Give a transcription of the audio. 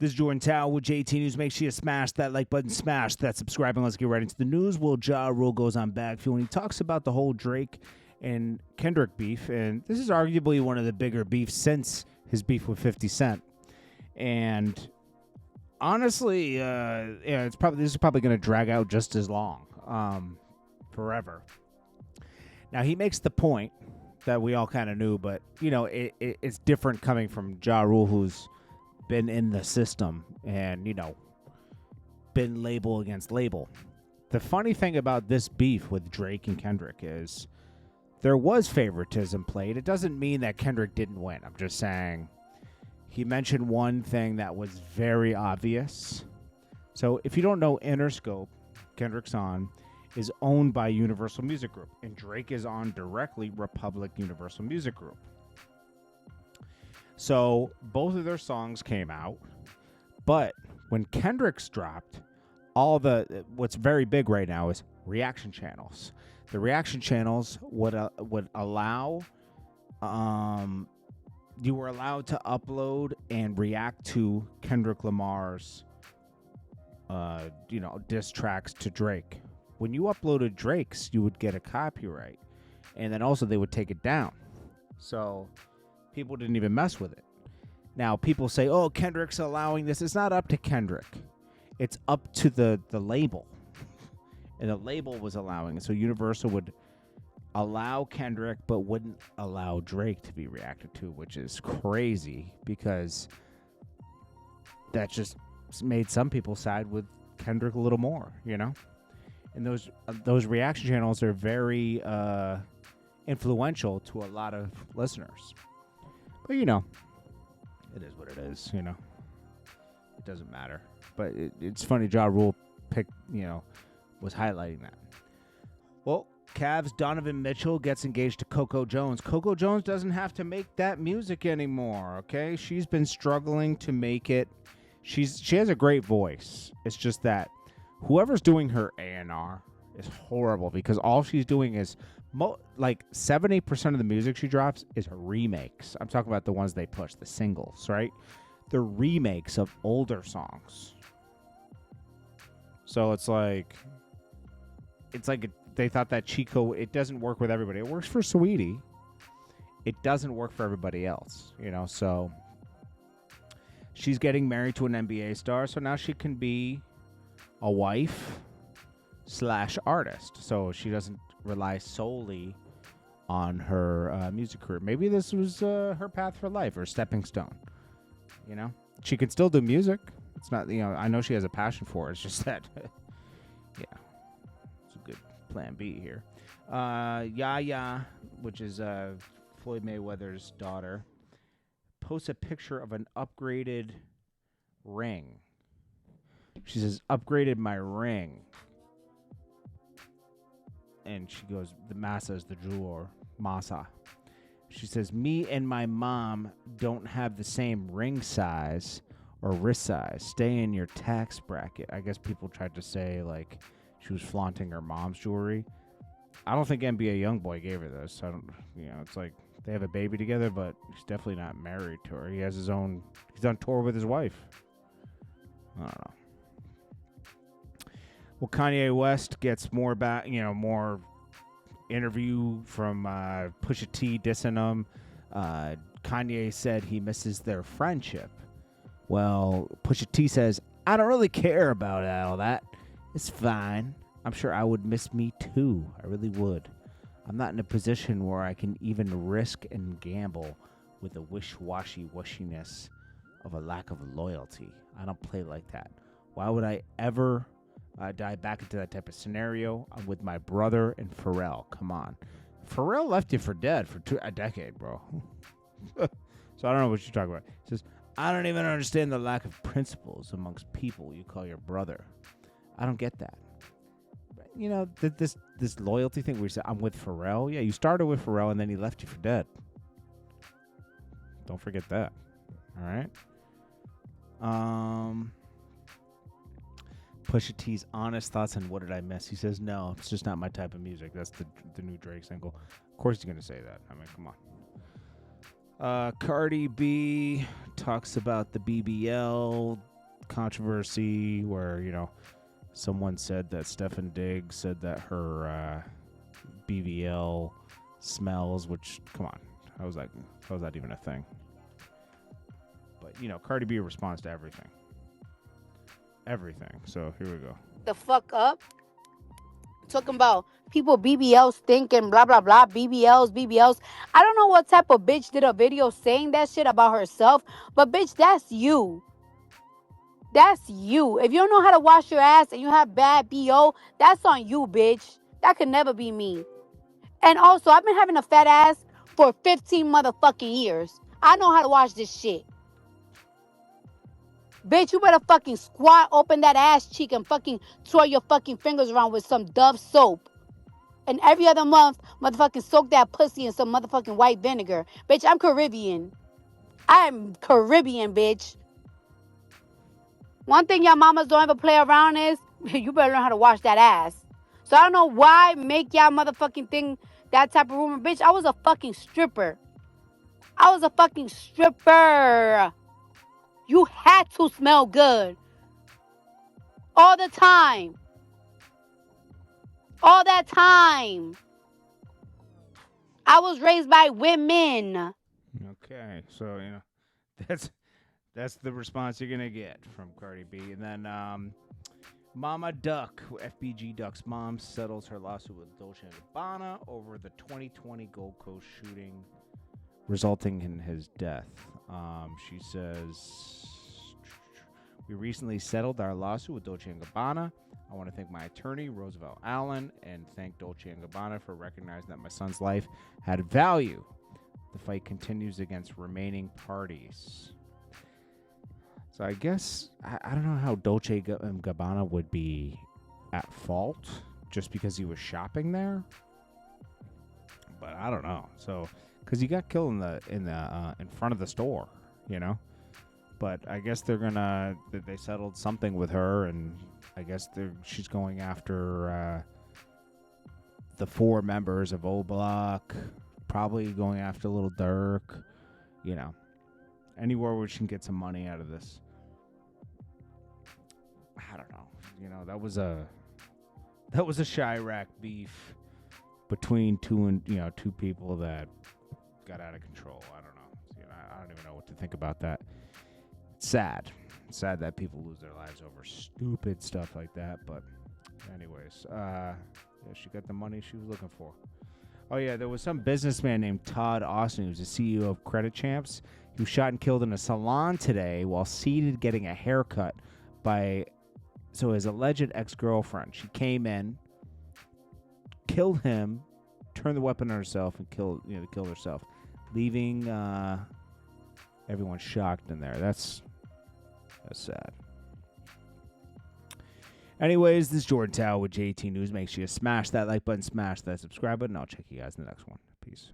This is Jordan Tower with JT News. Make sure you smash that like button, smash that subscribe, and let's get right into the news. Well, Ja Rule goes on Backfield and he talks about the whole Drake and Kendrick beef, and this is arguably one of the bigger beefs since his beef with 50 Cent. And honestly, this is probably going to drag out just as long, forever. Now, he makes the point that we all kind of knew, but, you know, it's different coming from Ja Rule, who's been in the system and, you know, been label against label. The funny thing about this beef with Drake and Kendrick is there was favoritism played. It doesn't mean that Kendrick didn't win. I'm just saying he mentioned one thing that was very obvious. So if you don't know, Interscope, Kendrick's on, is owned by Universal Music Group, and Drake is on directly Republic Universal Music Group. So both of their songs came out, but when Kendrick's dropped, what's very big right now is reaction channels. The reaction channels would allow, you were allowed to upload and react to Kendrick Lamar's, diss tracks to Drake. When you uploaded Drake's, you would get a copyright, and then also they would take it down. So people didn't even mess with it. Now, people say, oh, Kendrick's allowing this. It's not up to Kendrick. It's up to the label. And the label was allowing it. So Universal would allow Kendrick, but wouldn't allow Drake to be reacted to, which is crazy because that just made some people side with Kendrick a little more, you know? And those reaction channels are very influential to a lot of listeners. But, you know, it is what it is, you know. It doesn't matter. But it's funny, Ja Rule was highlighting that. Well, Cavs' Donovan Mitchell gets engaged to Coco Jones. Coco Jones doesn't have to make that music anymore, okay? She's been struggling to make it. She has a great voice. It's just that whoever's doing her A&R is horrible because all she's doing is 70% of the music she drops is remakes. I'm talking about the ones they push, the singles, right? The remakes of older songs. So it's like they thought that Chico, it doesn't work with everybody. It works for Saweetie. It doesn't work for everybody else, you know? So she's getting married to an NBA star, so now she can be a wife / artist, so she doesn't rely solely on her music career. Maybe this was her path for life or stepping stone. You know, she can still do music. It's not, you know, I know she has a passion for it. It's just that, yeah, it's a good plan B here. Yaya, which is Floyd Mayweather's daughter, posts a picture of an upgraded ring. She says, upgraded my ring. And she goes, the Masa is the jeweler. Masa. She says, me and my mom don't have the same ring size or wrist size. Stay in your tax bracket. I guess people tried to say, like, she was flaunting her mom's jewelry. I don't think NBA Youngboy gave her this. I don't, you know, it's like they have a baby together, but he's definitely not married to her. He has his own, he's on tour with his wife. I don't know. Well, Kanye West gets more interview from Pusha T dissing him. Kanye said he misses their friendship. Well, Pusha T says, I don't really care about all that. It's fine. I'm sure I would miss me too. I really would. I'm not in a position where I can even risk and gamble with the wish-washy-washiness of a lack of loyalty. I don't play like that. Why would I ever dive back into that type of scenario? I'm with my brother and Pharrell. Come on. Pharrell left you for dead for a decade, bro. So I don't know what you're talking about. He says, I don't even understand the lack of principles amongst people you call your brother. I don't get that. You know, this loyalty thing where you say, I'm with Pharrell. Yeah, you started with Pharrell and then he left you for dead. Don't forget that. All right? Pusha T's honest thoughts on What Did I Miss? He says, no, it's just not my type of music. That's the new Drake single. Of course he's going to say that. I mean, come on. Cardi B talks about the BBL controversy where, someone said that Stefan Diggs said that her BBL smells, which, come on, how was that even a thing? But, Cardi B responds to everything. Everything. So here we go. The fuck up. Talking about people BBLs thinking blah blah blah, BBLs. I don't know what type of bitch did a video saying that shit about herself, but bitch, that's you. That's you. If you don't know how to wash your ass and you have bad BO, that's on you, bitch. That could never be me. And also, I've been having a fat ass for 15 motherfucking years. I know how to wash this shit. Bitch, you better fucking squat, open that ass cheek, and fucking twirl your fucking fingers around with some Dove soap. And every other month, motherfucking soak that pussy in some motherfucking white vinegar. Bitch, I'm Caribbean. I'm Caribbean, bitch. One thing y'all mamas don't ever play around is, you better learn how to wash that ass. So I don't know why make y'all motherfucking thing that type of rumor. Bitch, I was a fucking stripper. I was a fucking stripper. You had to smell good. All the time. All that time. I was raised by women. Okay, so, that's the response you're going to get from Cardi B. And then Mama Duck, FBG Duck's mom, settles her lawsuit with Dolce & Gabbana over the 2020 Gold Coast shooting resulting in his death. She says, we recently settled our lawsuit with Dolce & Gabbana. I want to thank my attorney, Roosevelt Allen, and thank Dolce & Gabbana for recognizing that my son's life had value. The fight continues against remaining parties. So I guess, I don't know how Dolce & Gabbana would be at fault just because he was shopping there. But I don't know. So, because he got killed in front of the store, But I guess they settled something with her, and I guess she's going after the 4 members of O Block, probably going after Little Durk, anywhere where she can get some money out of this. I don't know. That was a Chirac beef between two people that got out of control. I don't know. I don't even know what to think about that. It's sad. It's sad that people lose their lives over stupid stuff like that. But anyways, she got the money she was looking for. Oh, yeah, there was some businessman named Todd Austin, who's the CEO of Credit Champs, who was shot and killed in a salon today while seated getting a haircut by his alleged ex-girlfriend. She came in, killed him, turned the weapon on herself, and killed herself, leaving everyone shocked in there. That's sad. Anyways, this is Jordan Tower with JT News. Make sure you smash that like button, smash that subscribe button. I'll check you guys in the next one. Peace.